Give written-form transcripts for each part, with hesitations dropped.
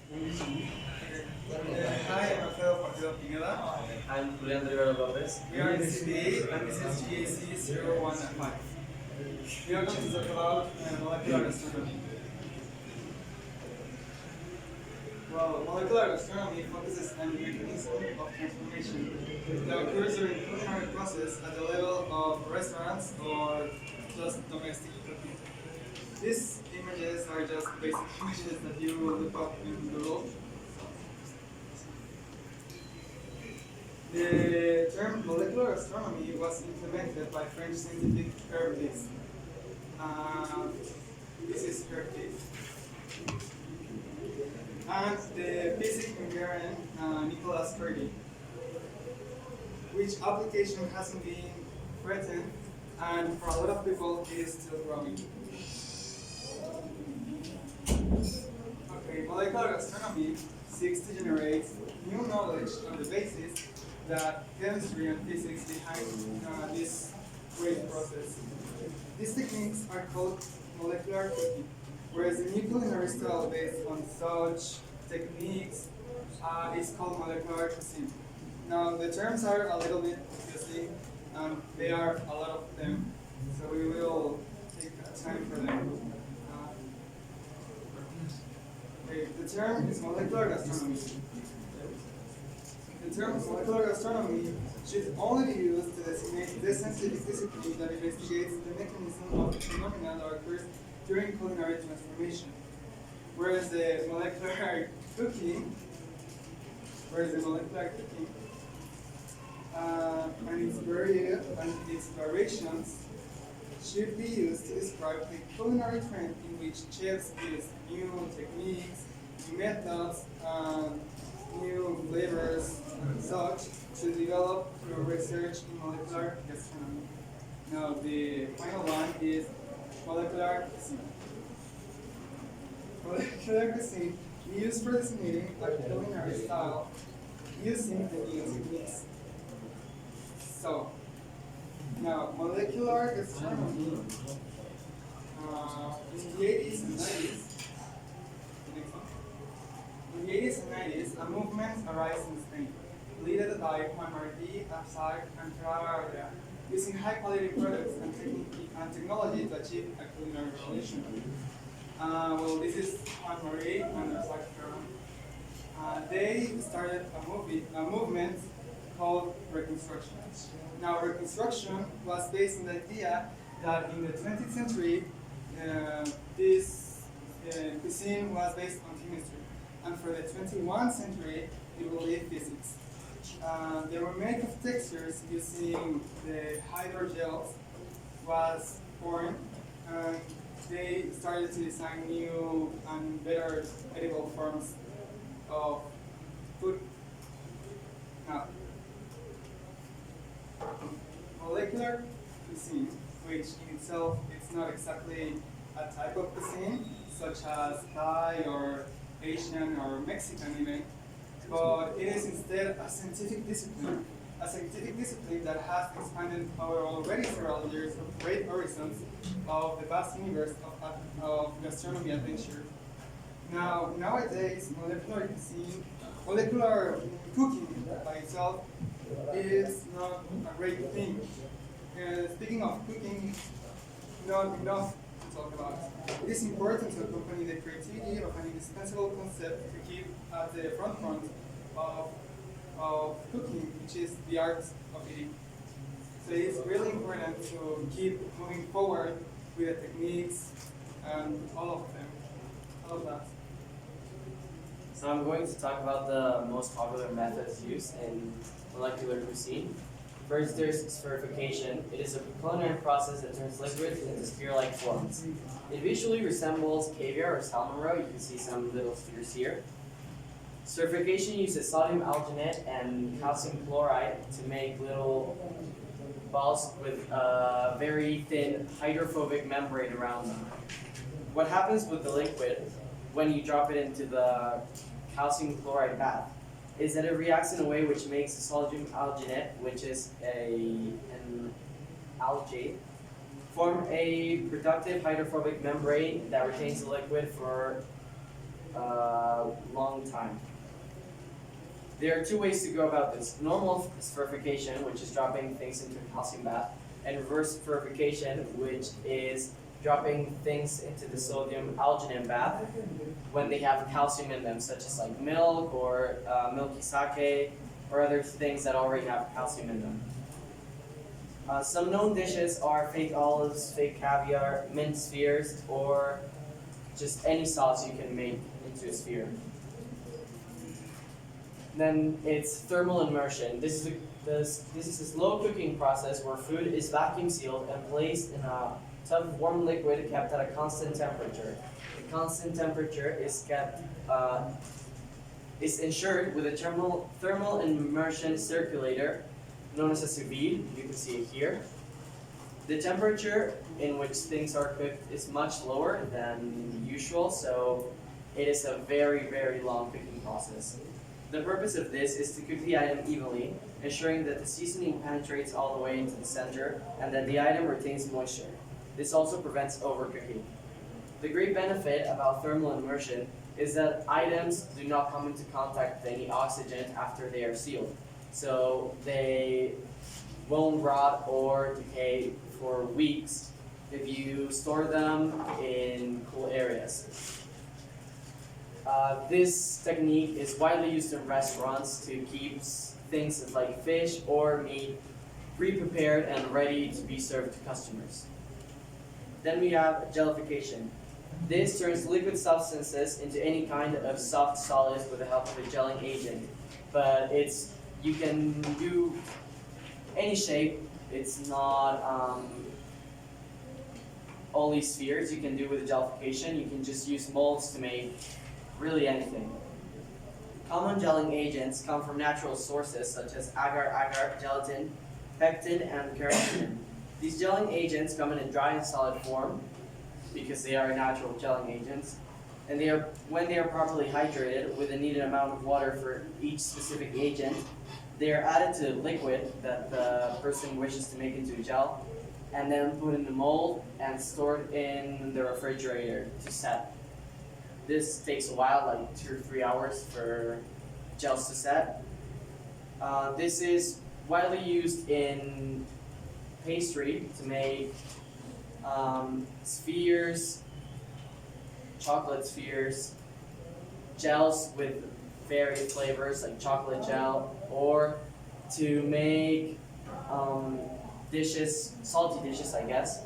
Hi, I'm Alfredo Partido Pineda. I'm Julian Rivera Lopez. We are in CDA and this is GAC 015. We are going to talk about molecular astronomy. Well, molecular astronomy focuses on the mechanism of transformation that occurs during the culinary process at the level of restaurants or just domestic cooking. These images are just basic images that you will look up in Google. The term molecular astronomy was implemented by French scientific herbalist. This is Hercule. And the basic Hungarian Nicolas Kurdi, which application hasn't been threatened, and for a lot of people it is still growing. Okay, molecular astronomy seeks to generate new knowledge on the basis that chemistry and physics behind this great process. These techniques are called molecular cooking, whereas the new culinary style based on such techniques is called molecular cuisine. Now, the terms are a little bit confusing, and there are a lot of them, so we will take time for them. Okay, the term is molecular astronomy. The term molecular astronomy should only be used to designate the scientific discipline that investigates the mechanism of phenomena that occurs during culinary transformation. Whereas the molecular cooking, and its variations should be used to describe the culinary trend in which chefs use new techniques, new methods, new flavors, and such to develop through research in molecular gastronomy. Now, the final one is molecular cuisine. Molecular cuisine is used for designating a culinary style using the new techniques. So, now molecular gastronomy in the 80s and 90s. In the 80s and 90s, a movement arose in Spain, led by Juan Martí, Absar, and Traoré, using high-quality products and technology to achieve a culinary revolution. Well, this is Juan Marie and Absar Traoré. They started a movement called Reconstruction. Now, Reconstruction was based on the idea that in the 20th century, this cuisine was based on chemistry. And for the 21st century, it will be physics. They were made of textures using the hydrogels was born, and they started to design new and better edible forms of food. Now, molecular cuisine, which in itself is not exactly a type of cuisine, such as Thai or Asian or Mexican even, but it is instead a scientific discipline that has expanded over already several years of great horizons of the vast universe of gastronomy adventure. Now, nowadays, molecular cooking by itself is not a great thing. Speaking of cooking, not enough to talk about. It is important to accompany the creativity of an indispensable concept to keep at the forefront of cooking, which is the art of eating. So it is really important to keep moving forward with the techniques and all of that. So I'm going to talk about the most popular methods used in molecular cuisine. First, there's spherification. It is a culinary process that turns liquids into spear-like forms. It visually resembles caviar or salmon roe. You can see some little spheres here. Spherification uses sodium alginate and calcium chloride to make little balls with a very thin hydrophobic membrane around them. What happens with the liquid when you drop it into the calcium chloride bath is that it reacts in a way which makes the sodium alginate, which is an algae, form a productive hydrophobic membrane that retains the liquid for long time. There are two ways to go about this. Normal espherification, which is dropping things into a calcium bath, and reverse espherification, which is dropping things into the sodium alginate bath when they have calcium in them, such as like milk or milky sake or other things that already have calcium in them. Some known dishes are fake olives, fake caviar, mint spheres, or just any sauce you can make into a sphere. Then it's thermal immersion. This is a slow cooking process where food is vacuum sealed and placed in a tub of warm liquid kept at a constant temperature. The constant temperature is ensured with a thermal immersion circulator known as a sous vide. You can see it here. The temperature in which things are cooked is much lower than usual, so it is a very, very long cooking process. The purpose of this is to cook the item evenly, ensuring that the seasoning penetrates all the way into the center and that the item retains moisture. This also prevents overcooking. The great benefit about thermal immersion is that items do not come into contact with any oxygen after they are sealed, so they won't rot or decay for weeks if you store them in cool areas. This technique is widely used in restaurants to keep things like fish or meat pre-prepared and ready to be served to customers. Then we have gellification. This turns liquid substances into any kind of soft solids with the help of a gelling agent. But you can do any shape. It's not only spheres you can do with gellification. You can just use molds to make really anything. Common gelling agents come from natural sources such as agar-agar, gelatin, pectin, and keratin. These gelling agents come in a dry and solid form because they are natural gelling agents, and when they are properly hydrated with the needed amount of water for each specific agent, they are added to liquid that the person wishes to make into a gel, and then put in the mold and stored in the refrigerator to set. This takes a while, like 2 or 3 hours for gels to set. This is widely used in pastry to make spheres, chocolate spheres, gels with various flavors like chocolate gel, or to make dishes, salty dishes, I guess,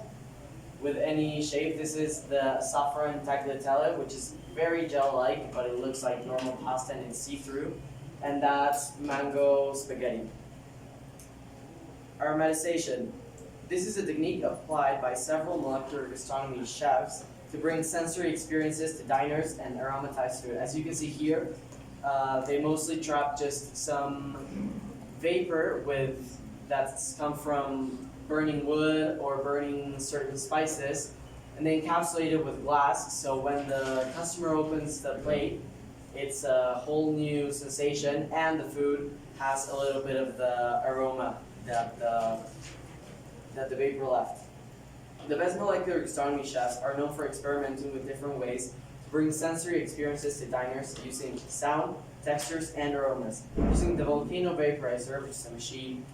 with any shape. This is the saffron tagliatelle, which is very gel-like, but it looks like normal pasta and it's see-through. And that's mango spaghetti. Aromatization. This is a technique applied by several molecular gastronomy chefs to bring sensory experiences to diners and aromatize food. As you can see here, they mostly trap just some vapor that's come from burning wood or burning certain spices, and they encapsulate it with glass, so when the customer opens the plate, it's a whole new sensation, and the food has a little bit of the aroma that the vapor left. The best molecular gastronomy chefs are known for experimenting with different ways to bring sensory experiences to diners using sound, textures, and aromas. Using the volcano vaporizer, which is a machine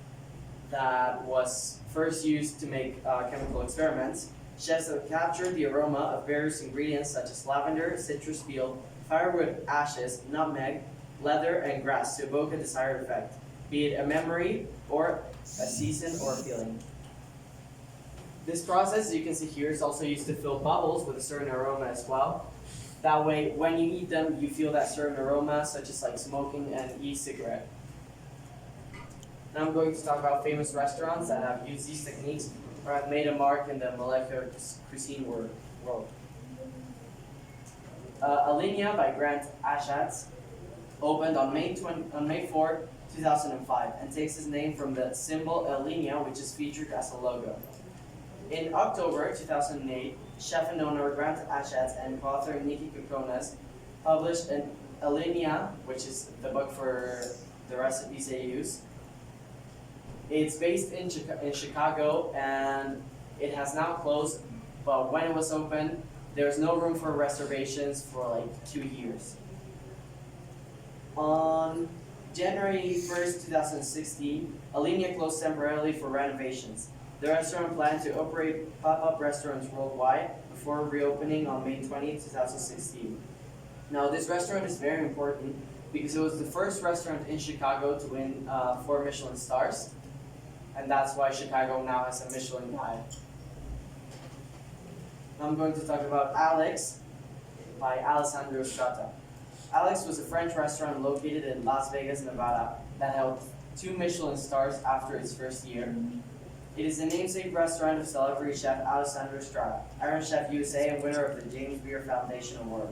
that was first used to make chemical experiments, chefs have captured the aroma of various ingredients such as lavender, citrus peel, firewood ashes, nutmeg, leather, and grass to evoke a desired effect, be it a memory or a season or a feeling. This process, as you can see here, is also used to fill bubbles with a certain aroma as well. That way, when you eat them, you feel that certain aroma, such as like smoking an e-cigarette. Now I'm going to talk about famous restaurants that have used these techniques or have made a mark in the molecular cuisine world. Alinea by Grant Achatz opened on May 4, 2005, and takes its name from the symbol Alinea, which is featured as a logo. In October 2008, chef and owner Grant Achatz and co-author Nikki Kokonas published an Alinea, which is the book for the recipes they use. It's based in Chicago, and it has now closed, but when it was opened, There was no room for reservations for like 2 years. On January 1st, 2016, Alinea closed temporarily for renovations. The restaurant planned to operate pop-up restaurants worldwide before reopening on May 20, 2016. Now, this restaurant is very important because it was the first restaurant in Chicago to win 4 Michelin stars, and that's why Chicago now has a Michelin guide. Now I'm going to talk about Alex by Alessandro Strata. Alex was a French restaurant located in Las Vegas, Nevada that held 2 Michelin stars after its first year. It is the namesake restaurant of celebrity chef Alessandro Strata, Iron Chef USA and winner of the James Beard Foundation Award.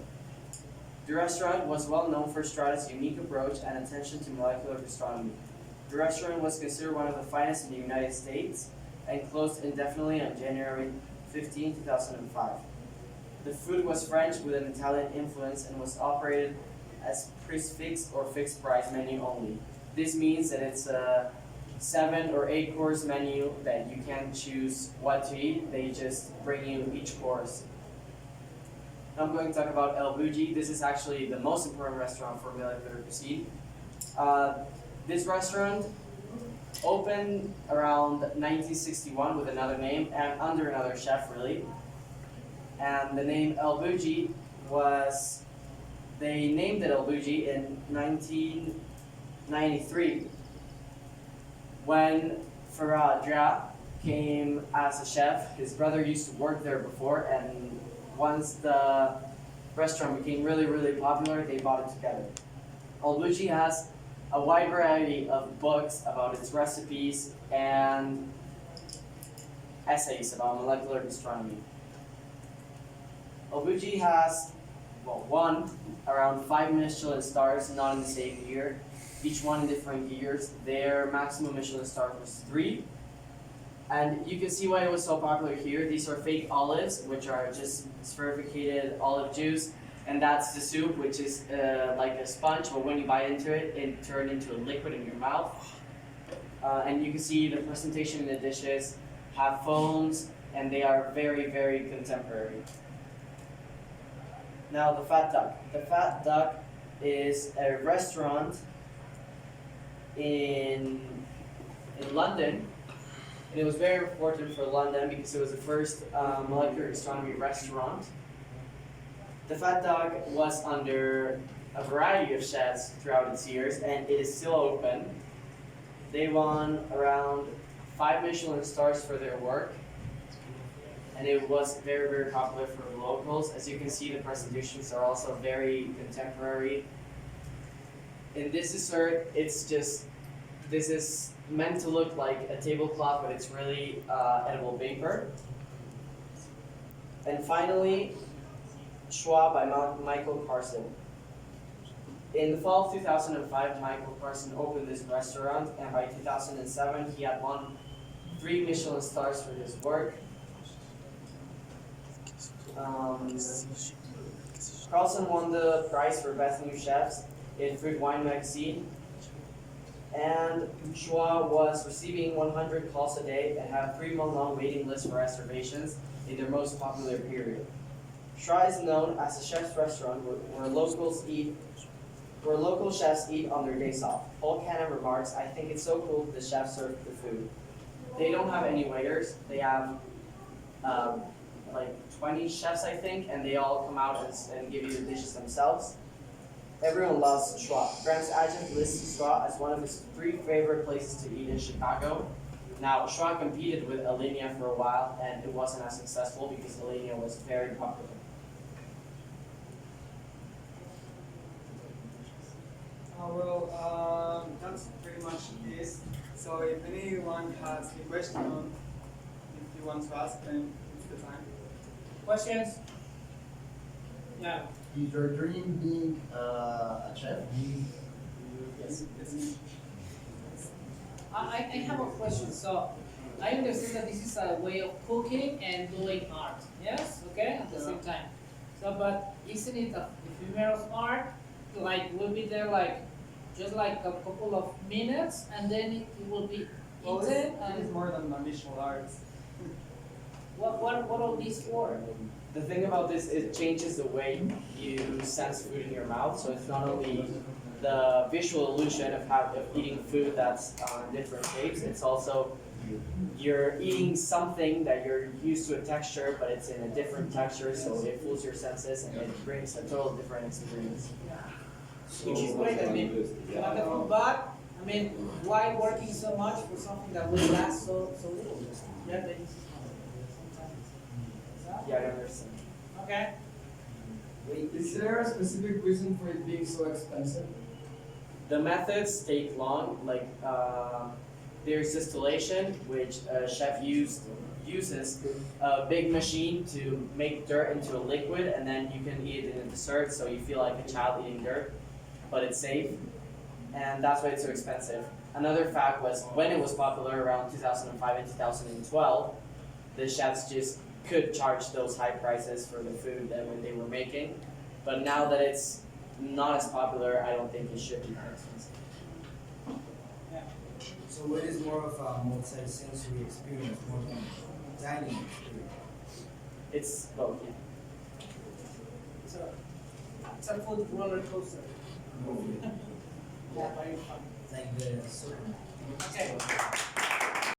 The restaurant was well known for Strata's unique approach and attention to molecular gastronomy. The restaurant was considered one of the finest in the United States and closed indefinitely on January 15, 2005. The food was French with an Italian influence and was operated as prix-fixe or fixed price menu only. This means that it's a 7 or 8 course menu that you can't choose what to eat, they just bring you each course. Now I'm going to talk about El Bougie. This is actually the most important restaurant for molecular cuisine. This restaurant opened around 1961 with another name and under another chef really. And the name El Bougie they named it El Bougie in 1993 when Farah Dra came as a chef. His brother used to work there before, and once the restaurant became really, really popular, they bought it together. El Bougie has a wide variety of books about its recipes and essays about molecular gastronomy. El Bougie has, won around 5 Michelin stars, not in the same year, each one in different years. Their maximum Michelin star was 3. And you can see why it was so popular here. These are fake olives, which are just spherificated olive juice. And that's the soup, which is like a sponge, but when you bite into it, it turns into a liquid in your mouth. And you can see the presentation in the dishes have foams, and they are very, very contemporary. Now, the Fat Duck. The Fat Duck is a restaurant in London. And it was very important for London because it was the first molecular gastronomy restaurant. The Fat Duck was under a variety of chefs throughout its years, and it is still open. They won around 5 Michelin stars for their work, and it was very, very popular for the locals. As you can see, the presentations are also very contemporary. In this dessert, this is meant to look like a tablecloth, but it's really edible paper. And finally, Schwa by Michael Carson. In the fall of 2005, Michael Carson opened this restaurant, and by 2007, he had won 3 Michelin stars for his work. Carlson won the prize for Best New Chefs in Food Wine Magazine, and Schwa was receiving 100 calls a day and had 3-month-long waiting lists for reservations in their most popular period. Schwa is known as a chef's restaurant where local chefs eat on their days off. Paul Cannon remarks, "I think it's so cool that the chefs serve the food. They don't have any waiters. They have like 20 chefs, I think, and they all come out and give you the dishes themselves. Everyone loves Schwa. Graham's agent lists Schwa as one of his 3 favorite places to eat in Chicago. Now, Schwa competed with Alinea for a while, and it wasn't as successful because Alinea was very popular." That's pretty much it. So if anyone has any question, if you want to ask, then it's the time. Questions? Yeah. Is your dream being a chef? Yes. I have a question. So I understand that this is a way of cooking and doing art. Yes? Okay? At the same time. So, but isn't it a ephemeral art? Like, will be there like just like a couple of minutes and then it will be Well, eaten it is more than visual arts. What all this for? The thing about this, it changes the way you sense food in your mouth. So it's not only the visual illusion of eating food that's in different shapes. It's also you're eating something that you're used to a texture, but it's in a different texture, so it fools your senses and it brings a total different experience. Which is great. I mean, wonderful. But I mean, why working so much for something that will last so little? Yeah, but Yeah, I understand. okay. Is there a specific reason for it being so expensive? The methods take long, like there's distillation, which a chef uses a big machine to make dirt into a liquid, and then you can eat it in a dessert, so you feel like a child eating dirt, but it's safe, and that's why it's so expensive. Another fact was when it was popular around 2005 and 2012, the chefs just could charge those high prices for the food that when they were making, but now that it's not as popular, I don't think it should be that expensive. So what is more of a multi-sensory experience, more than dining experience? It's both, yeah. It's a food roller coaster. Yeah, very fun. Like the soda. Okay.